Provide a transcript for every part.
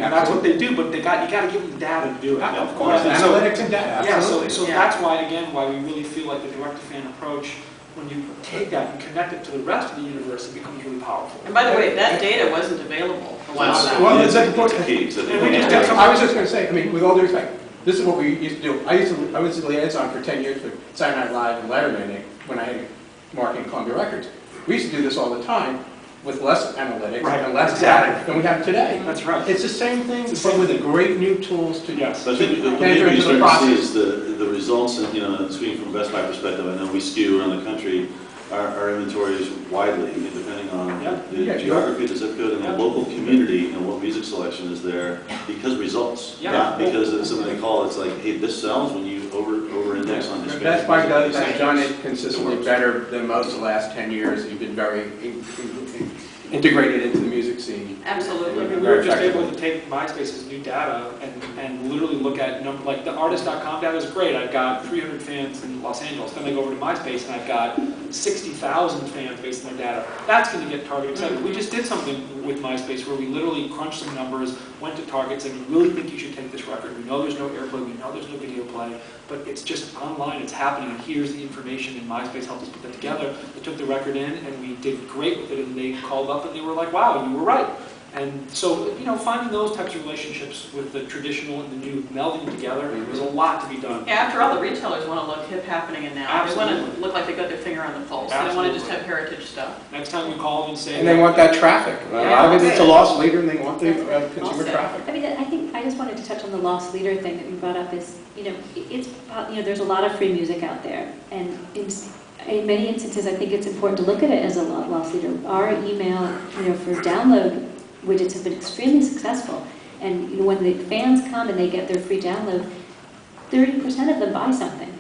And that's what they do, but you got to give them the data to do it. Of course, analytics and data. Yeah, so that's why, again, why we really feel like the direct-to-fan approach, when you take that and connect it to the rest of the universe, it becomes really powerful. And by the way, that data wasn't available. Well, that's important. I was just going to say, I mean, with all due respect, this is what we used to do. I was the liaison for 10 years for Saturday Night Live and Letterman when I had marketing Columbia Records. We used to do this all the time with less analytics and less data than we have today. That's right. It's the same thing, but with the great new tools to But I think the maybe you start to see is the results, and speaking from Best Buy perspective, I know we skew around the country our inventories widely, depending on the geography, the zip code, and the local community, and what music selection is there, because results, not because it's something they call, it's like, hey, this sells when you over-index on this. Best Buy has done it consistently better than most the last 10 years. You've been very integrated into the music scene. Absolutely. I mean, we were just able to take MySpace's new data and literally look at like the artist.com data is great. I've got 300 fans in Los Angeles. Then I go over to MySpace and I've got 60,000 fans based on their data. That's going to get Target excited. We just did something with MySpace where we literally crunched some numbers, went to Target, said, we really think you should take this record. We know there's no airplay, we know there's no video play, but it's just online, it's happening, and here's the information, and MySpace helped us put that together. We took the record in, and we did great with it, and they called up and they were like, wow, you were right. And so, finding those types of relationships with the traditional and the new melding together, there's a lot to be done. Yeah, after all, the retailers want to look hip happening and now. Absolutely. They want to look like they got their finger on the pulse. They don't want to just have heritage stuff. Next time we call them and say... And they want that traffic. A lot of it, it's a loss leader, and they want the consumer traffic. I mean, I think I just wanted to touch on the loss leader thing that we brought up is, it's there's a lot of free music out there, and in many instances, I think it's important to look at it as a loss leader. Our email, for download widgets have been extremely successful, and when the fans come and they get their free download, 30% of them buy something,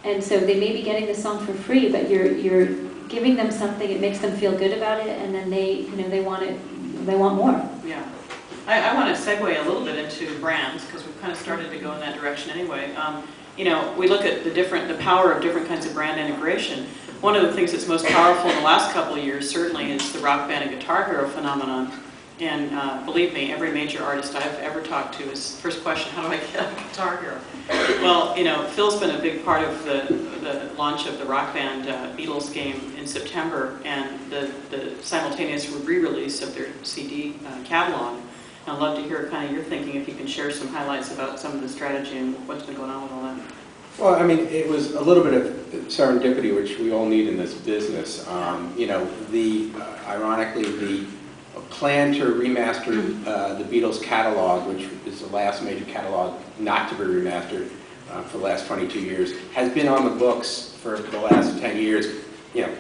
and so they may be getting the song for free, but you're giving them something. It makes them feel good about it, and then they want it. They want more. Yeah. I want to segue a little bit into brands, because we've kind of started to go in that direction anyway. We look at the power of different kinds of brand integration. One of the things that's most powerful in the last couple of years certainly is the Rock Band and Guitar Hero phenomenon. And believe me, every major artist I've ever talked to is first question, how do I get a Guitar Hero? Well, Phil's been a big part of the launch of the Rock Band Beatles game in September, and the simultaneous re-release of their CD catalog. I'd love to hear kind of your thinking, if you can share some highlights about some of the strategy and what's been going on with all that. Well, I mean, it was a little bit of serendipity, which we all need in this business. Ironically, the plan to remaster the Beatles catalog, which is the last major catalog not to be remastered for the last 22 years, has been on the books for the last 10 years.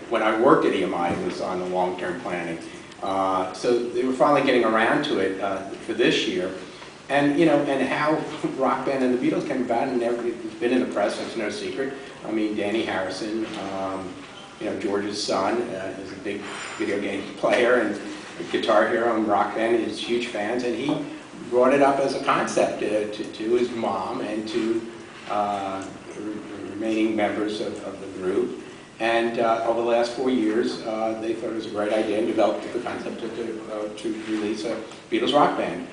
When I worked at EMI, it was on the long-term planning. So they were finally getting around to it for this year. And how Rock Band and the Beatles came about, and it's been in the press, it's no secret. I mean, Danny Harrison, George's son, is a big video game player and Guitar Hero and Rock Band, is huge fans, and he brought it up as a concept to his mom and to remaining members of the group. And over the last 4 years, they thought it was a great idea and developed the concept to release a Beatles Rock Band.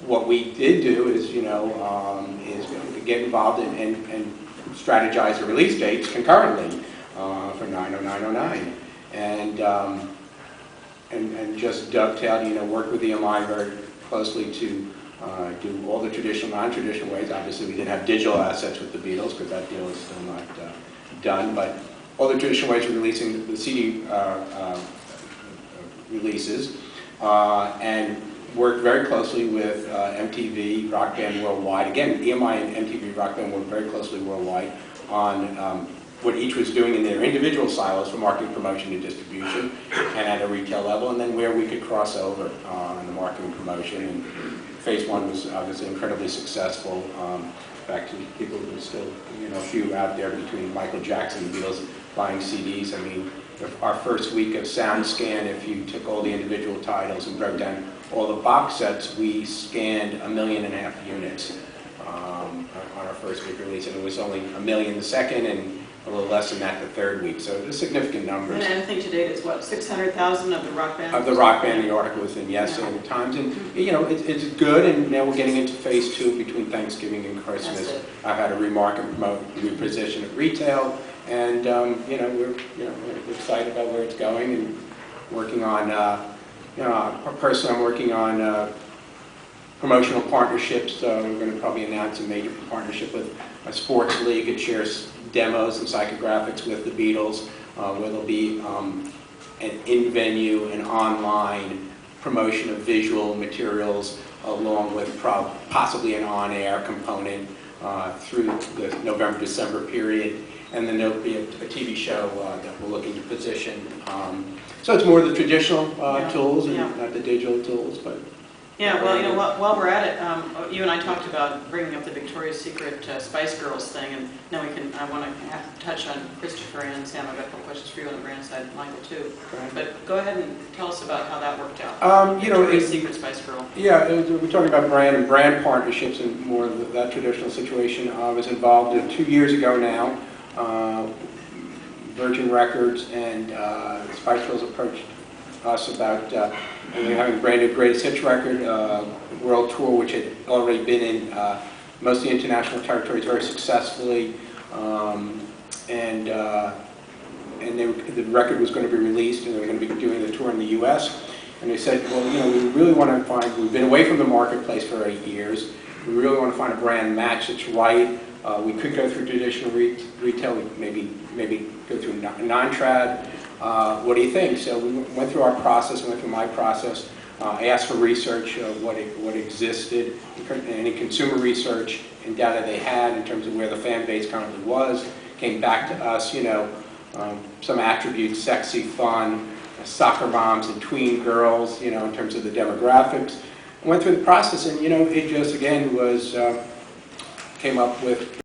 What we did do is, is get involved and strategize the release dates concurrently for 9/09/09, and just dovetailed, worked with EMI very closely to do all the traditional, non-traditional ways. Obviously, we didn't have digital assets with the Beatles because that deal is still not done, but all the traditional ways of releasing the CD releases, and worked very closely with MTV, Rock Band Worldwide. Again, EMI and MTV Rock Band worked very closely worldwide on what each was doing in their individual silos for marketing, promotion, and distribution, and at a retail level, and then where we could cross over on the marketing promotion. And phase one was obviously incredibly successful. Back to people who are still, a few out there between Michael Jackson and the Beatles buying CDs. I mean, our first week of SoundScan, if you took all the individual titles and broke down all the box sets, we scanned 1.5 million units on our first week release, and it was only 1 million the second, and a little less than that the third week. So it's significant numbers. And I think to date it's what, 600,000 of the rock band? Of the rock band, the article was in Yes and Times, and you know it's good. And now we're getting into phase 2 between Thanksgiving and Christmas. I've had to remarket and promote, reposition at retail, and we're excited about where it's going and working on. Personally, I'm working on promotional partnerships. We're going to probably announce a major partnership with a sports league that shares demos and psychographics with the Beatles, where there'll be an in-venue and online promotion of visual materials along with possibly an on-air component through the November-December period. And then there'll be a TV show that we're looking to position. So it's more the traditional tools and not the digital tools, but. Yeah, well, while we're at it, you and I talked about bringing up the Victoria's Secret Spice Girls thing, and now I want to touch on Christopher and Sam. I've got a couple questions for you on the brand side, Michael too. Right. But go ahead and tell us about how that worked out. Victoria's Secret Spice Girl. Yeah, we're talking about brand and brand partnerships and more of that traditional situation. I was involved 2 years ago now. Virgin Records and Spice Girls approached us about having a brand new greatest hits record, world tour, which had already been in most of the international territories very successfully, and the record was going to be released, and they were going to be doing the tour in the U.S. And they said, well, we really want to find. We've been away from the marketplace for 8 years. We really want to find a brand match that's right. We could go through traditional retail. We maybe go through non-trad. What do you think? So we went through our process, went through my process. I asked for research of what existed, any consumer research and data they had in terms of where the fan base currently was. Came back to us, some attributes: sexy, fun, soccer moms and tween girls, in terms of the demographics. I went through the process, and it just again was came up with